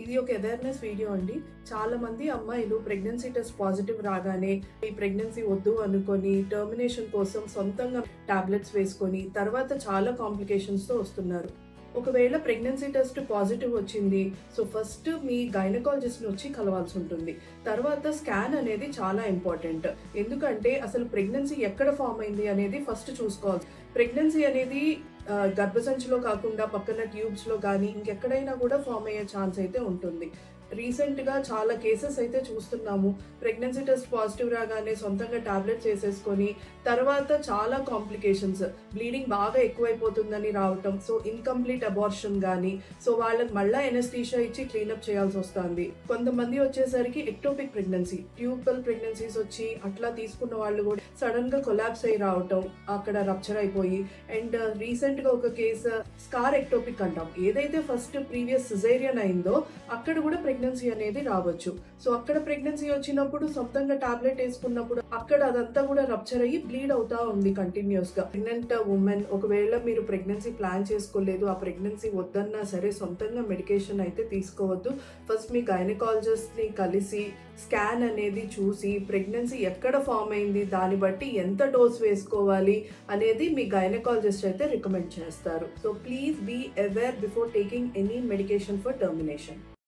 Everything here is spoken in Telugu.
ఇది ఒక అవేర్నెస్ వీడియో అండి. చాలా మంది అమ్మాయిలు ప్రెగ్నెన్సీ టెస్ట్ పాజిటివ్ రాగానే ఈ ప్రెగ్నెన్సీ వద్దు అనుకొని టర్మినేషన్ కోసం సొంతంగా టాబ్లెట్స్ వేసుకొని తర్వాత చాలా కాంప్లికేషన్స్ తో వస్తున్నారు. ఒకవేళ ప్రెగ్నెన్సీ టెస్ట్ పాజిటివ్ వచ్చింది, సో ఫస్ట్ మీ గైనకాలజిస్ట్ ని వచ్చి కలవాల్సి ఉంటుంది. తర్వాత స్కాన్ అనేది చాలా ఇంపార్టెంట్. ఎందుకంటే అసలు ప్రెగ్నెన్సీ ఎక్కడ ఫామ్ అయింది అనేది ఫస్ట్ చూసుకోవాలి. ప్రెగ్నెన్సీ అనేది గర్భసంచిలో కాకుండా పక్కన ట్యూబ్స్ లో కానీ ఇంకెక్కడైనా కూడా ఫామ్ అయ్యే ఛాన్స్ అయితే ఉంటుంది. రీసెంట్ గా చాలా కేసెస్ అయితే చూస్తున్నాము. ప్రెగ్నెన్సీ టెస్ట్ పాజిటివ్ రాగానే సొంతంగా టాబ్లెట్స్ వేసేసుకొని తర్వాత చాలా కాంప్లికేషన్స్, బ్లీడింగ్ బాగా ఎక్కువైపోతుందని రావటం, సో ఇన్కంప్లీట్ అబార్షన్ కానీ, సో వాళ్ళకి మళ్ళీ ఎనస్థీషియా ఇచ్చి క్లీనప్ చేయాల్సి వస్తుంది. కొంతమంది వచ్చేసరికి ఎక్టోపిక్ ప్రెగ్నెన్సీ, ట్యూబల్ ప్రెగ్నెన్సీస్ వచ్చి అట్లా తీసుకున్న వాళ్ళు కూడా సడన్ గా కొలాప్స్ అయ్యి రావటం, అక్కడ రప్చర్ అయిపోయి. అండ్ రీసెంట్ గా ఒక కేసు స్కార్ ఎక్టోపిక్ అంటాం, ఏదైతే ఫస్ట్ ప్రీవియస్ సిజేరియన్ అయిందో అక్కడ కూడా ప్రెగ్నెన్సీ అనేది రావచ్చు. సో అక్కడ ప్రెగ్నెన్సీ వచ్చినప్పుడు సొంతంగా టాబ్లెట్ వేసుకున్నప్పుడు అక్కడ అదంతా కూడా రప్చర్ అయ్యి బ్లీడ్ అవుతా ఉంది కంటిన్యూస్ గా. ప్రెగ్నెంట్ ఉమెన్ ఒకవేళ మీరు ప్రెగ్నెన్సీ ప్లాన్ చేసుకోలేదు, ఆ ప్రెగ్నెన్సీ వద్దన్నా సరే సొంతంగా మెడికేషన్ అయితే తీసుకోవద్దు. ఫస్ట్ మీ గైనకాలజిస్ట్ ని కలిసి స్కాన్ అనేది చూసి ప్రెగ్నెన్సీ ఎక్కడ ఫామ్ అయింది, దాన్ని బట్టి ఎంత డోస్ వేసుకోవాలి అనేది మీ గైనకాలజిస్ట్ అయితే రికమెండ్ చేస్తారు. So please be aware before taking any medication for termination.